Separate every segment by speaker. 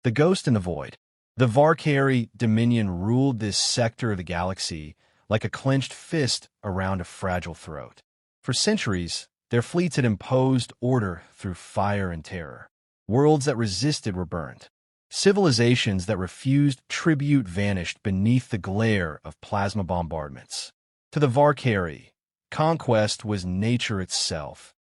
Speaker 1: The Ghost in the Void. The Varkari Dominion ruled this sector of the galaxy like a clenched fist around a fragile throat. For centuries, their fleets had imposed order through fire and terror. Worlds that resisted were burned. Civilizations that refused tribute vanished beneath the glare of plasma bombardments. To the Varkari, conquest was nature itself,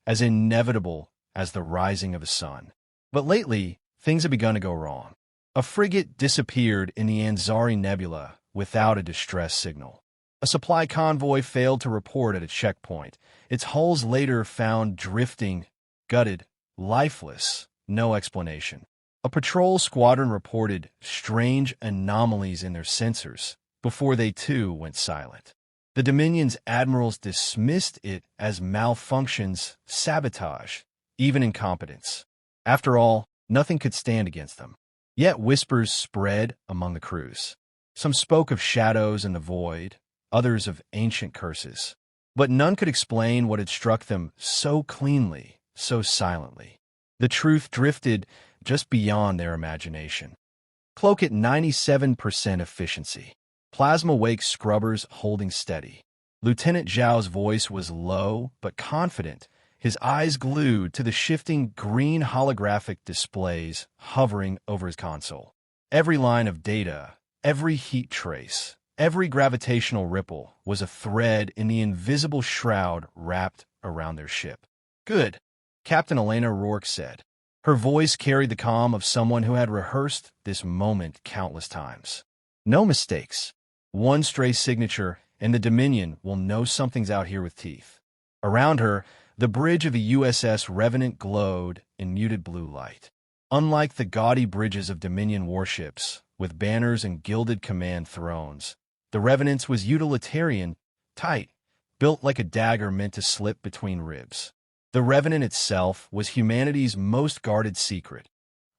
Speaker 1: as inevitable as the rising of the sun. But lately, things had begun to go wrong. A frigate disappeared in the Anzari Nebula without a distress signal. A supply convoy failed to report at a checkpoint. Its hulls later found drifting, gutted, lifeless, no explanation. A patrol squadron reported strange anomalies in their sensors before they too went silent. The Dominion's admirals dismissed it as malfunctions, sabotage, even incompetence. After all, nothing could stand against them. Yet whispers spread among the crews. Some spoke of shadows in the void, others of ancient curses. But none could explain what had struck them so cleanly, so silently. The truth drifted just beyond their imagination. Cloak at 97% efficiency. Plasma-wake scrubbers holding steady. Lieutenant Zhao's voice was low but confident, his eyes glued to the shifting green holographic displays hovering over his console. Every line of data, every heat trace, every gravitational ripple was a thread in the invisible shroud wrapped around their ship. "Good," Captain Elena Rourke said. Her voice carried the calm of someone who had rehearsed this moment countless times. "No mistakes. One stray signature, and the Dominion will know something's out here with teeth." Around her, the bridge of the USS Revenant glowed in muted blue light. Unlike the gaudy bridges of Dominion warships, with banners and gilded command thrones, the Revenant's was utilitarian, tight, built like a dagger meant to slip between ribs. The Revenant itself was humanity's most guarded secret,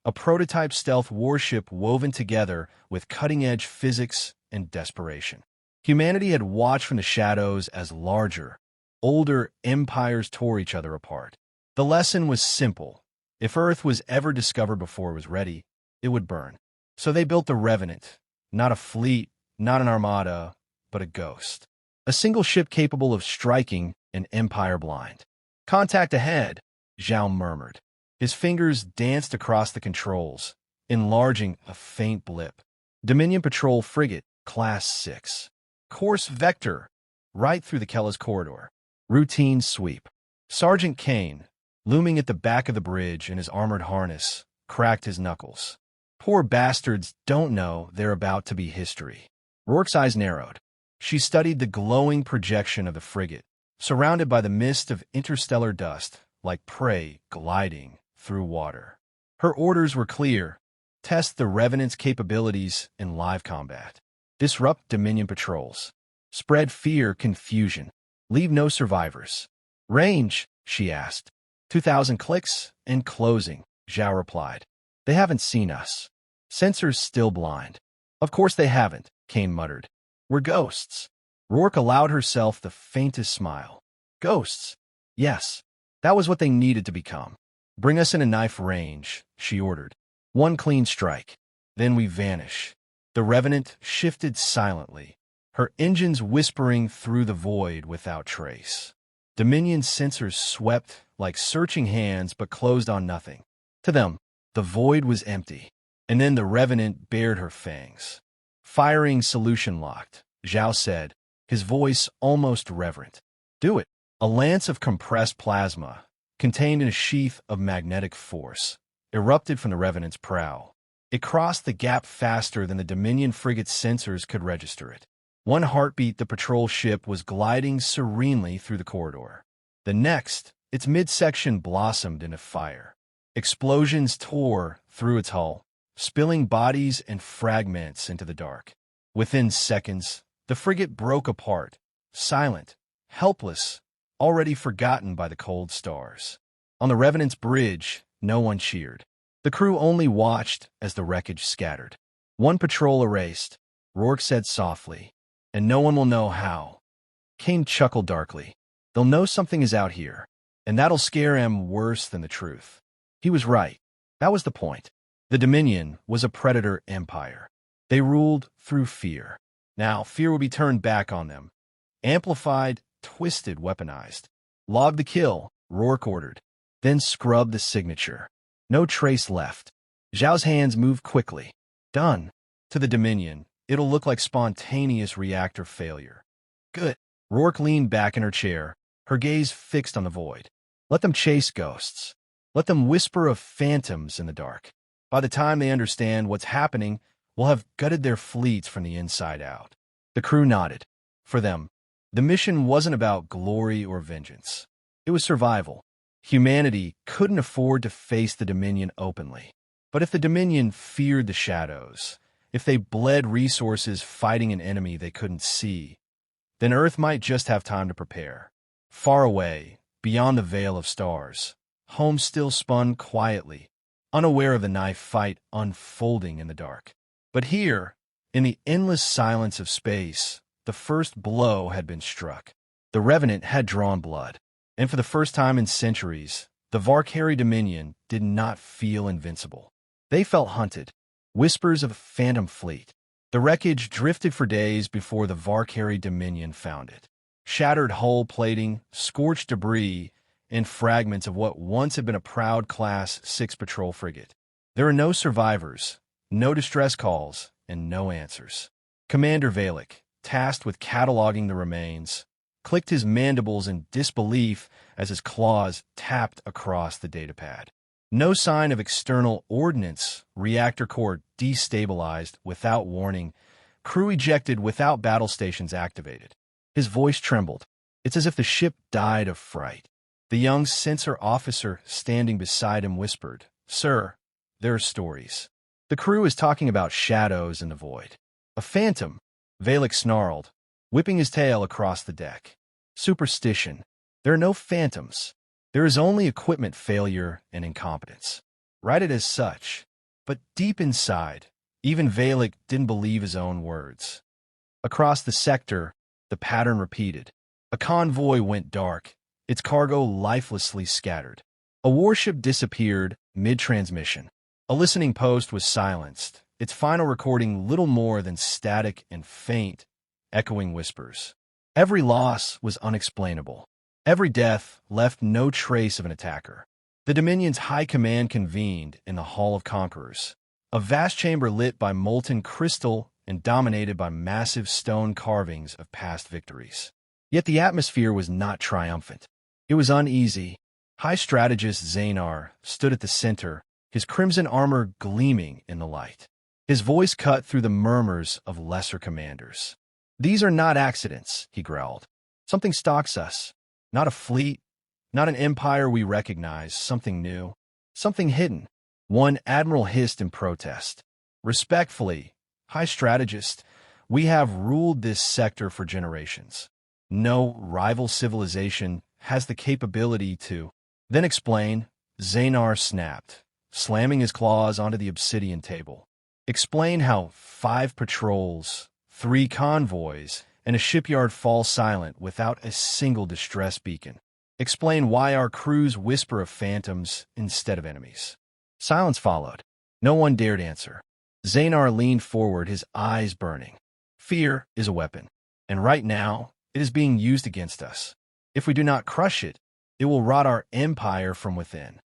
Speaker 1: a prototype stealth warship woven together with cutting-edge physics and desperation. Humanity had watched from the shadows as larger, older empires tore each other apart. The lesson was simple. If Earth was ever discovered before it was ready, it would burn. So they built the Revenant, not a fleet, not an armada, but a ghost. A single ship capable of striking an empire blind. "Contact ahead," Zhao murmured. His fingers danced across the controls, enlarging a faint blip. Dominion Patrol Frigate, Class 6. Course vector, right through the Kellis corridor. Routine sweep. Sergeant Kane, looming at the back of the bridge in his armored harness, cracked his knuckles. Poor bastards don't know they're about to be history. Rourke's eyes narrowed. She studied the glowing projection of the frigate, surrounded by the mist of interstellar dust, like prey gliding through water. Her orders were clear. Test the Revenant's capabilities in live combat. Disrupt Dominion patrols. Spread fear, confusion. Leave no survivors. "Range?" she asked. 2,000 clicks and closing, Zhao replied. "They haven't seen us. Sensors still blind." "Of course they haven't," Kane muttered. "We're ghosts." Rourke allowed herself the faintest smile. Ghosts? Yes, that was what they needed to become. "Bring us in a knife range," she ordered. "One clean strike. Then we vanish." The Revenant shifted silently, her engines whispering through the void without trace. Dominion's sensors swept like searching hands but closed on nothing. To them, the void was empty. And then the Revenant bared her fangs. "Firing solution locked," Zhao said, his voice almost reverent. "Do it." A lance of compressed plasma, contained in a sheath of magnetic force, erupted from the Revenant's prow. It crossed the gap faster than the Dominion frigate's sensors could register it. One heartbeat, the patrol ship was gliding serenely through the corridor. The next, its midsection blossomed into fire. Explosions tore through its hull, spilling bodies and fragments into the dark. Within seconds, the frigate broke apart, silent, helpless, already forgotten by the cold stars. On the Revenant's bridge, no one cheered. The crew only watched as the wreckage scattered. "One patrol erased," Rourke said softly, "and no one will know how." Kane chuckled darkly. "They'll know something is out here, and that'll scare him worse than the truth." He was right. That was the point. The Dominion was a predator empire. They ruled through fear. Now, fear would be turned back on them. Amplified, twisted, weaponized. Log the kill, Rourke ordered. Then scrub the signature. No trace left. Zhao's hands moved quickly. Done. To the Dominion, it'll look like spontaneous reactor failure. Good. Rourke leaned back in her chair, her gaze fixed on the void. Let them chase ghosts. Let them whisper of phantoms in the dark. By the time they understand what's happening, we'll have gutted their fleets from the inside out. The crew nodded. For them, the mission wasn't about glory or vengeance. It was survival. Humanity couldn't afford to face the Dominion openly. But if the Dominion feared the shadows, if they bled resources fighting an enemy they couldn't see, then Earth might just have time to prepare. Far away, beyond the veil of stars, home still spun quietly, unaware of the knife fight unfolding in the dark. But here, in the endless silence of space, the first blow had been struck. The Revenant had drawn blood, and for the first time in centuries, the Varkari Dominion did not feel invincible. They felt hunted, whispers of a phantom fleet. The wreckage drifted for days before the Varkari Dominion found it. Shattered hull plating, scorched debris, and fragments of what once had been a proud Class 6 patrol frigate. There are no survivors, no distress calls, and no answers. Commander Valek, tasked with cataloging the remains, clicked his mandibles in disbelief as his claws tapped across the datapad. No sign of external ordnance, reactor core destabilized without warning, crew ejected without battle stations activated. His voice trembled. It's as if the ship died of fright. The young sensor officer standing beside him whispered, "Sir, there are stories. The crew is talking about shadows in the void." "A phantom," Valek snarled, whipping his tail across the deck. "Superstition. There are no phantoms. There is only equipment failure and incompetence. Write it as such." But deep inside, even Valek didn't believe his own words. Across the sector, the pattern repeated. A convoy went dark, its cargo lifelessly scattered. A warship disappeared mid-transmission. A listening post was silenced, its final recording little more than static and faint, echoing whispers. Every loss was unexplainable. Every death left no trace of an attacker. The Dominion's high command convened in the Hall of Conquerors, a vast chamber lit by molten crystal and dominated by massive stone carvings of past victories. Yet the atmosphere was not triumphant. It was uneasy. High strategist Zaynar stood at the center, his crimson armor gleaming in the light. His voice cut through the murmurs of lesser commanders. "These are not accidents," he growled. "Something stalks us. Not a fleet, not an empire we recognize, something new, something hidden." One admiral hissed in protest. "Respectfully, High Strategist, we have ruled this sector for generations. No rival civilization has the capability to—" "Then explain," Zaynar snapped, slamming his claws onto the obsidian table. "Explain how 5 patrols, 3 convoys, and a shipyard fall silent without a single distress beacon. Explain why our crews whisper of phantoms instead of enemies." Silence followed. No one dared answer. Zaynar leaned forward, his eyes burning. "Fear is a weapon, and right now it is being used against us. If we do not crush it, it will rot our empire from within."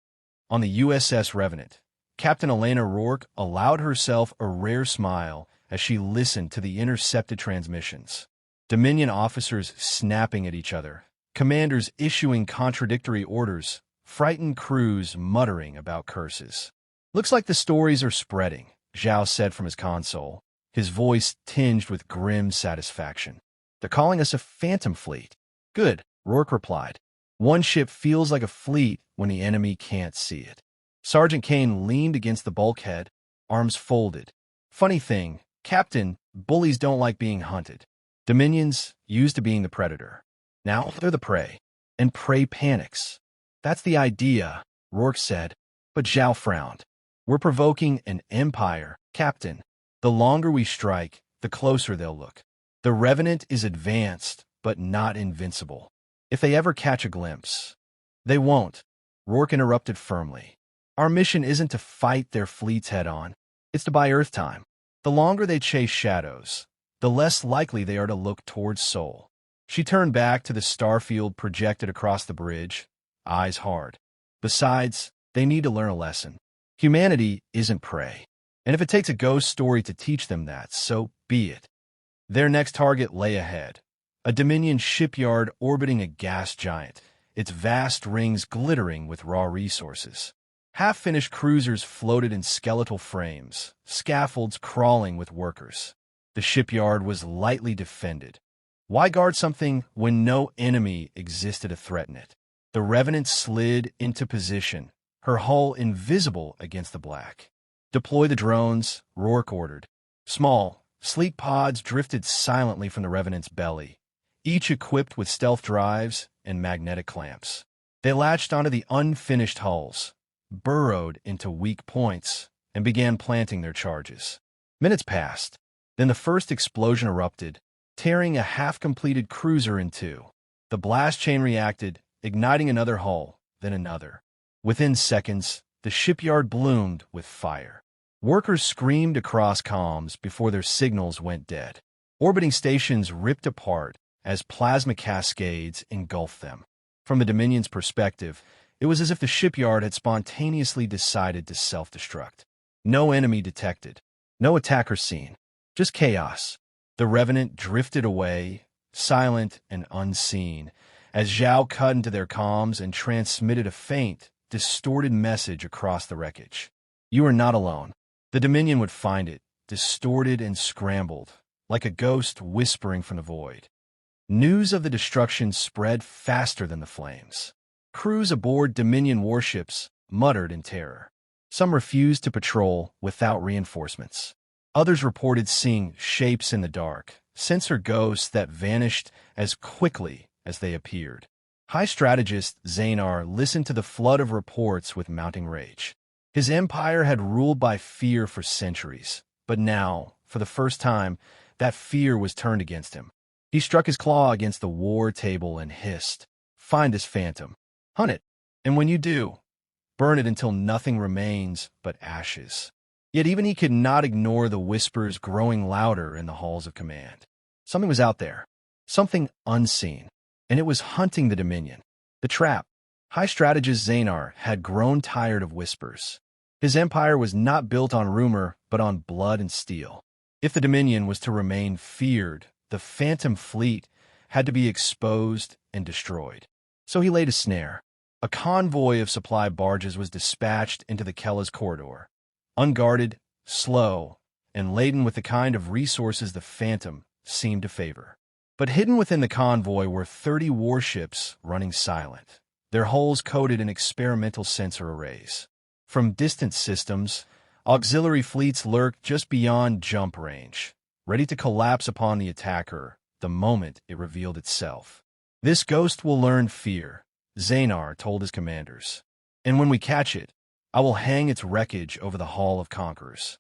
Speaker 1: On the USS Revenant, Captain Elena Rourke allowed herself a rare smile as she listened to the intercepted transmissions. Dominion officers snapping at each other, commanders issuing contradictory orders, frightened crews muttering about curses. "Looks like the stories are spreading," Zhao said from his console, his voice tinged with grim satisfaction. "They're calling us a phantom fleet." "Good," Rourke replied. "One ship feels like a fleet when the enemy can't see it." Sergeant Kane leaned against the bulkhead, arms folded. "Funny thing, Captain, bullies don't like being hunted. Dominions used to being the predator. Now they're the prey, and prey panics. That's the idea," Rourke said, but Zhao frowned. "We're provoking an empire, Captain. The longer we strike, the closer they'll look. The Revenant is advanced, but not invincible. If they ever catch a glimpse—" "They won't," Rourke interrupted firmly. Our mission isn't to fight their fleets head-on. It's to buy Earth time. The longer they chase shadows, the less likely they are to look towards Sol. She turned back to the starfield projected across the bridge, eyes hard. Besides, they need to learn a lesson. Humanity isn't prey. And if it takes a ghost story to teach them that, so be it. Their next target lay ahead. A Dominion shipyard orbiting a gas giant, its vast rings glittering with raw resources. Half-finished cruisers floated in skeletal frames, scaffolds crawling with workers. The shipyard was lightly defended. Why guard something when no enemy existed to threaten it? The Revenant slid into position, her hull invisible against the black. "Deploy the drones," Rourke ordered. Small, sleek pods drifted silently from the Revenant's belly, each equipped with stealth drives and magnetic clamps. They latched onto the unfinished hulls, burrowed into weak points, and began planting their charges. Minutes passed. Then the first explosion erupted, tearing a half-completed cruiser in two. The blast chain reacted, igniting another hull, then another. Within seconds, the shipyard bloomed with fire. Workers screamed across comms before their signals went dead. Orbiting stations ripped apart as plasma cascades engulfed them. From the Dominion's perspective, it was as if the shipyard had spontaneously decided to self-destruct. No enemy detected, no attacker seen, just chaos. The Revenant drifted away, silent and unseen, as Zhao cut into their comms and transmitted a faint, distorted message across the wreckage. "You are not alone." The Dominion would find it, distorted and scrambled, like a ghost whispering from the void. News of the destruction spread faster than the flames. Crews aboard Dominion warships muttered in terror. Some refused to patrol without reinforcements. Others reported seeing shapes in the dark, sensor ghosts that vanished as quickly as they appeared. High strategist Zanar listened to the flood of reports with mounting rage. His empire had ruled by fear for centuries, but now, for the first time, that fear was turned against him. He struck his claw against the war table and hissed, "Find this phantom. Hunt it. And when you do, burn it until nothing remains but ashes." Yet even he could not ignore the whispers growing louder in the halls of command. Something was out there, something unseen, and it was hunting the Dominion. The trap. High strategist Zanar had grown tired of whispers. His empire was not built on rumor, but on blood and steel. If the Dominion was to remain feared, the Phantom Fleet had to be exposed and destroyed. So he laid a snare. A convoy of supply barges was dispatched into the Kellas corridor. Unguarded, slow, and laden with the kind of resources the Phantom seemed to favor. But hidden within the convoy were 30 warships running silent, their hulls coated in experimental sensor arrays. From distant systems, auxiliary fleets lurked just beyond jump range, ready to collapse upon the attacker the moment it revealed itself. "This ghost will learn fear," Zanar told his commanders. "And when we catch it, I will hang its wreckage over the Hall of Conquerors."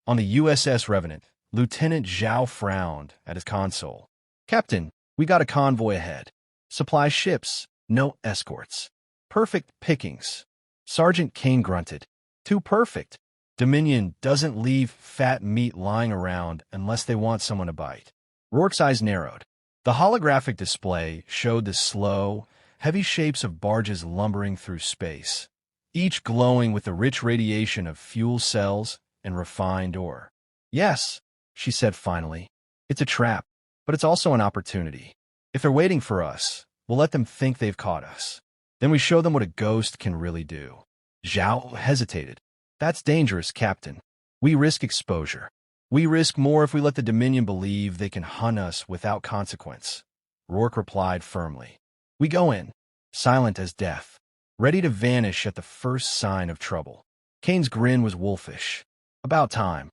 Speaker 1: On the USS Revenant, Lieutenant Zhao frowned at his console. "Captain, we got a convoy ahead. Supply ships, no escorts. Perfect pickings." Sergeant Kane grunted. "Too perfect. Dominion doesn't leave fat meat lying around unless they want someone to bite." Rourke's eyes narrowed. The holographic display showed the slow, heavy shapes of barges lumbering through space, each glowing with the rich radiation of fuel cells and refined ore. "Yes," she said finally, "it's a trap, but it's also an opportunity. If they're waiting for us, we'll let them think they've caught us. Then we show them what a ghost can really do." Zhao hesitated. "That's dangerous, Captain. We risk exposure. We risk more if we let the Dominion believe they can hunt us without consequence." Rourke replied firmly. "We go in, silent as death, ready to vanish at the first sign of trouble." Kane's grin was wolfish. "About time."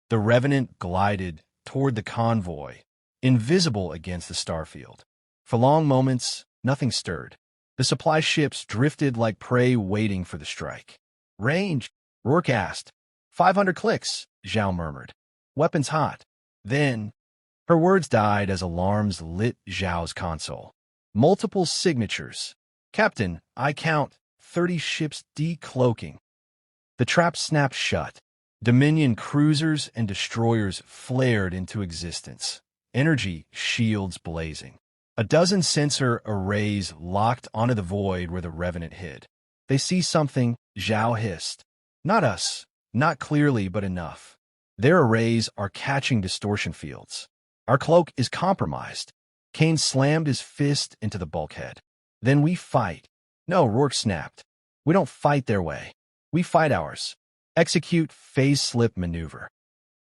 Speaker 1: The Revenant glided toward the convoy, invisible against the starfield. For long moments, nothing stirred. The supply ships drifted like prey waiting for the strike. "Range?" Rourke asked. 500 clicks, Zhao murmured. "Weapons hot." Then, her words died as alarms lit Zhao's console. "Multiple signatures. Captain, I count 30 ships decloaking." The trap snapped shut. Dominion cruisers and destroyers flared into existence, energy shields blazing. A dozen sensor arrays locked onto the void where the Revenant hid. They see something, Zhao hissed. Not us. Not clearly, but enough. Their arrays are catching distortion fields. Our cloak is compromised. Kane slammed his fist into the bulkhead. Then we fight. No, Rourke snapped. We don't fight their way. We fight ours. Execute phase slip maneuver.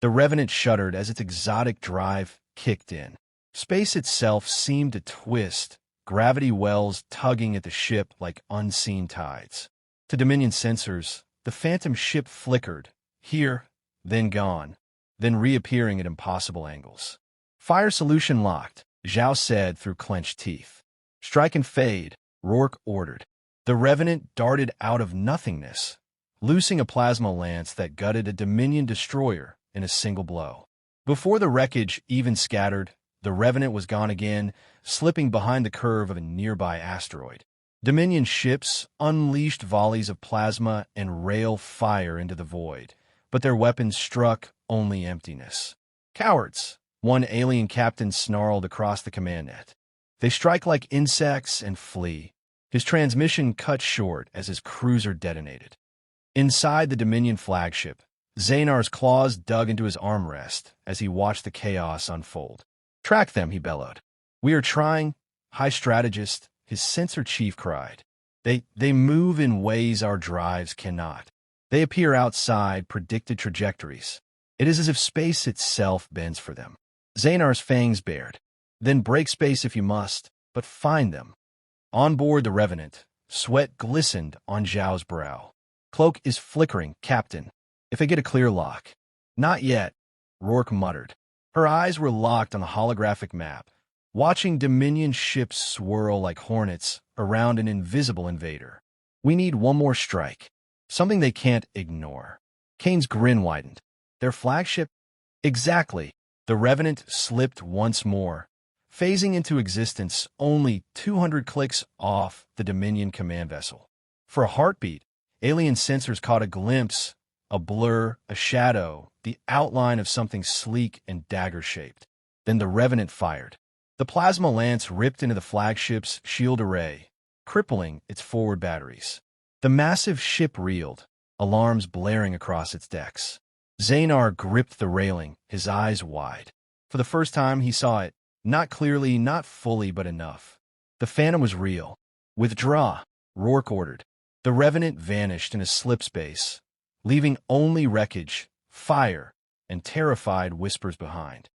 Speaker 1: The Revenant shuddered as its exotic drive kicked in. Space itself seemed to twist, gravity wells tugging at the ship like unseen tides. To Dominion sensors, the phantom ship flickered, here, then gone, then reappearing at impossible angles. Fire solution locked, Zhao said through clenched teeth. Strike and fade, Rourke ordered. The Revenant darted out of nothingness, loosing a plasma lance that gutted a Dominion destroyer in a single blow. Before the wreckage even scattered, the Revenant was gone again, slipping behind the curve of a nearby asteroid. Dominion ships unleashed volleys of plasma and rail fire into the void, but their weapons struck only emptiness. Cowards, one alien captain snarled across the command net. They strike like insects and flee. His transmission cut short as his cruiser detonated. Inside the Dominion flagship, Xanar's claws dug into his armrest as he watched the chaos unfold. Track them, he bellowed. We are trying, High Strategist, his sensor chief cried. They move in ways our drives cannot. They appear outside predicted trajectories. It is as if space itself bends for them. Xanar's fangs bared. Then break space if you must, but find them. On board the Revenant, sweat glistened on Zhao's brow. Cloak is flickering, Captain. If I get a clear lock. Not yet, Rourke muttered. Her eyes were locked on the holographic map, watching Dominion ships swirl like hornets around an invisible invader. We need one more strike. Something they can't ignore. Kane's grin widened. Their flagship? Exactly. The Revenant slipped once more, phasing into existence only 200 clicks off the Dominion command vessel. For a heartbeat, alien sensors caught a glimpse, a blur, a shadow, the outline of something sleek and dagger-shaped. Then the Revenant fired. The plasma lance ripped into the flagship's shield array, crippling its forward batteries. The massive ship reeled, alarms blaring across its decks. Xanar gripped the railing, his eyes wide. For the first time he saw it, not clearly, not fully, but enough. The Phantom was real. Withdraw, Rourke ordered. The Revenant vanished in a slip space, leaving only wreckage, fire, and terrified whispers behind.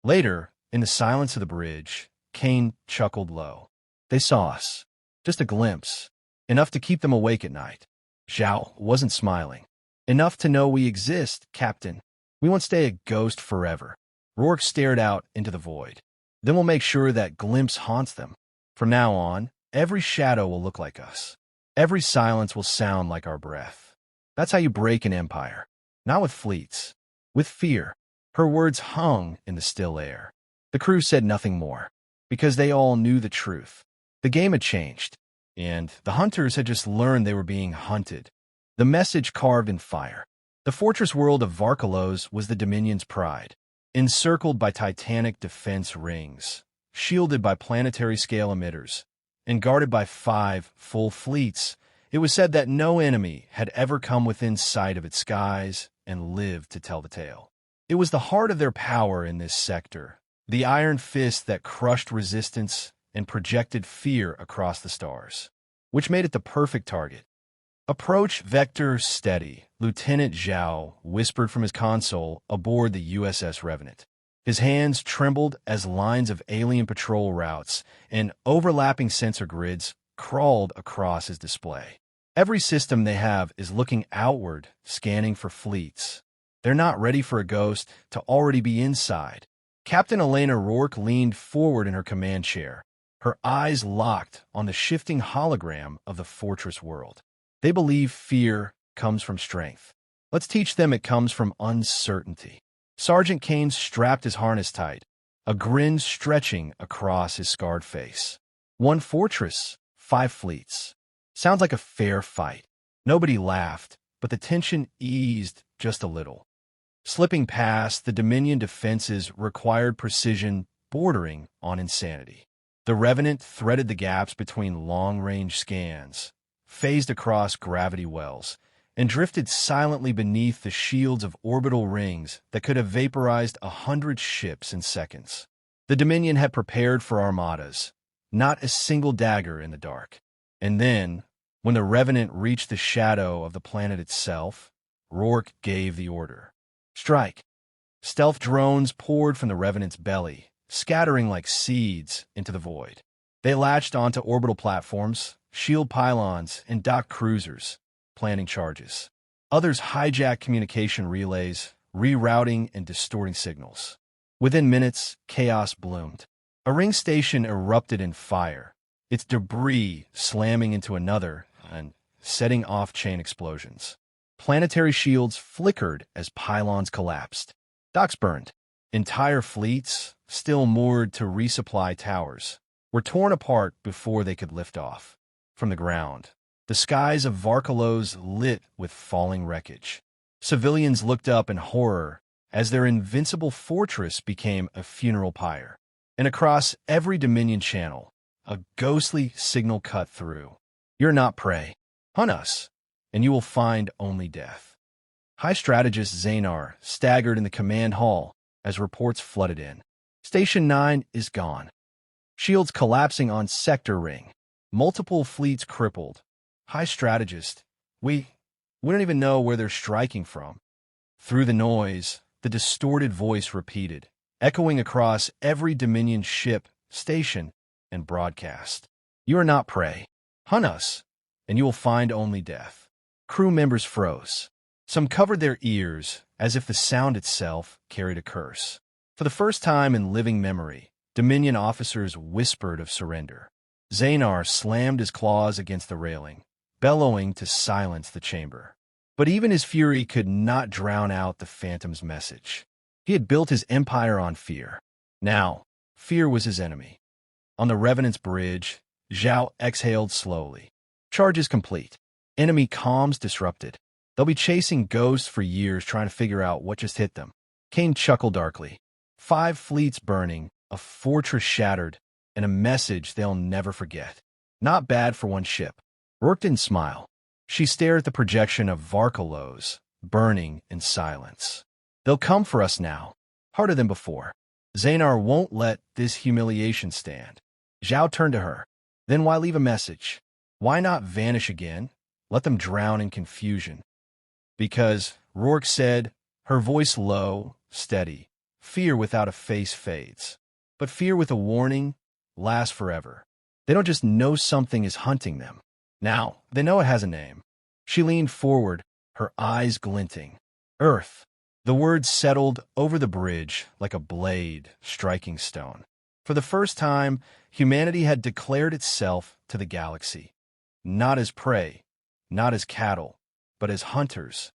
Speaker 1: Later, in the silence of the bridge, Kane chuckled low. They saw us. Just a glimpse. Enough to keep them awake at night. Zhao wasn't smiling. Enough to know we exist, Captain. We won't stay a ghost forever. Rourke stared out into the void. Then we'll make sure that glimpse haunts them. From now on, every shadow will look like us. Every silence will sound like our breath. That's how you break an empire. Not with fleets. With fear. Her words hung in the still air. The crew said nothing more, because they all knew the truth. The game had changed, and the hunters had just learned they were being hunted. The message carved in fire. The fortress world of Varkalos was the Dominion's pride, encircled by titanic defense rings, shielded by planetary-scale emitters, and guarded by 5 full fleets. It was said that no enemy had ever come within sight of its skies and lived to tell the tale. It was the heart of their power in this sector, the iron fist that crushed resistance and projected fear across the stars, which made it the perfect target. Approach vector steady, Lieutenant Zhao whispered from his console aboard the USS Revenant. His hands trembled as lines of alien patrol routes and overlapping sensor grids crawled across his display. Every system they have is looking outward, scanning for fleets. They're not ready for a ghost to already be inside. Captain Elena Rourke leaned forward in her command chair, her eyes locked on the shifting hologram of the fortress world. They believe fear comes from strength. Let's teach them it comes from uncertainty. Sergeant Kane strapped his harness tight, a grin stretching across his scarred face. 1 fortress, 5 fleets. Sounds like a fair fight. Nobody laughed, but the tension eased just a little. Slipping past the Dominion defenses required precision bordering on insanity. The Revenant threaded the gaps between long-range scans, phased across gravity wells, and drifted silently beneath the shields of orbital rings that could have vaporized 100 ships in seconds. The Dominion had prepared for armadas, not a single dagger in the dark. And then, when the Revenant reached the shadow of the planet itself, Rourke gave the order. Strike! Stealth drones poured from the Revenant's belly, scattering like seeds into the void. They latched onto orbital platforms, shield pylons, and docked cruisers, planting charges. Others hijacked communication relays, rerouting and distorting signals. Within minutes, chaos bloomed. A ring station erupted in fire, its debris slamming into another and setting off chain explosions. Planetary shields flickered as pylons collapsed. Docks burned. Entire fleets, still moored to resupply towers, were torn apart before they could lift off. From the ground, the skies of Varkalos lit with falling wreckage. Civilians looked up in horror as their invincible fortress became a funeral pyre. And across every Dominion channel, a ghostly signal cut through. You're not prey. Hunt us, and you will find only death. High Strategist Zanar staggered in the command hall as reports flooded in. Station 9 is gone. Shields collapsing on Sector Ring. Multiple fleets crippled. High Strategist, we don't even know where they're striking from. Through the noise, the distorted voice repeated, echoing across every Dominion ship, station, and broadcast. You are not prey. Hunt us, and you will find only death. Crew members froze. Some covered their ears, as if the sound itself carried a curse. For the first time in living memory, Dominion officers whispered of surrender. Zanar slammed his claws against the railing, bellowing to silence the chamber. But even his fury could not drown out the Phantom's message. He had built his empire on fear. Now, fear was his enemy. On the Revenant's bridge, Zhao exhaled slowly. Charges complete. Enemy comms disrupted. They'll be chasing ghosts for years trying to figure out what just hit them. Kane chuckled darkly. 5 fleets burning, a fortress shattered, and a message they'll never forget. Not bad for one ship. Rourke didn't smile. She stared at the projection of Varkalos, burning in silence. They'll come for us now, harder than before. Zanar won't let this humiliation stand. Zhao turned to her. Then why leave a message? Why not vanish again? Let them drown in confusion. Because, Rourke said, her voice low, steady, fear without a face fades. But fear with a warning lasts forever. They don't just know something is hunting them. Now, they know it has a name. She leaned forward, her eyes glinting. Earth. The words settled over the bridge like a blade striking stone. For the first time, humanity had declared itself to the galaxy. Not as prey, not as cattle, but as hunters.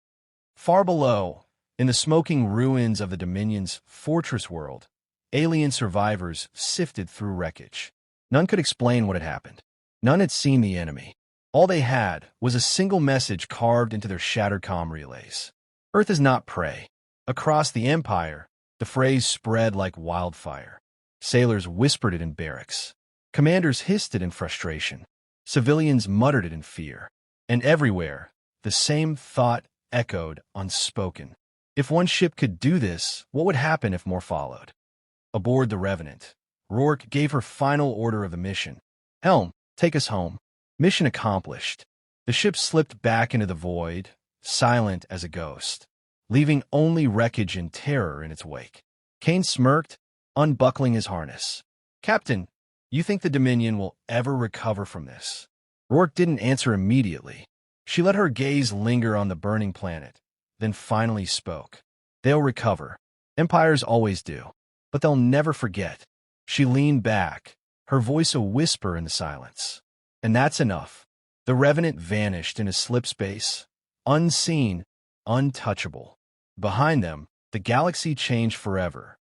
Speaker 1: Far below, in the smoking ruins of the Dominion's fortress world, alien survivors sifted through wreckage. None could explain what had happened. None had seen the enemy. All they had was a single message carved into their shattered comm relays. Earth is not prey. Across the Empire, the phrase spread like wildfire. Sailors whispered it in barracks. Commanders hissed it in frustration. Civilians muttered it in fear. And everywhere, the same thought echoed unspoken. If one ship could do this, what would happen if more followed? Aboard the Revenant, Rourke gave her final order of the mission. Helm, take us home. Mission accomplished. The ship slipped back into the void, silent as a ghost, leaving only wreckage and terror in its wake. Kane smirked, unbuckling his harness. Captain, you think the Dominion will ever recover from this? Rourke didn't answer immediately. She let her gaze linger on the burning planet, then finally spoke. They'll recover. Empires always do. But they'll never forget. She leaned back, her voice a whisper in the silence. And that's enough. The Revenant vanished in a slip space, unseen, untouchable. Behind them, the galaxy changed forever,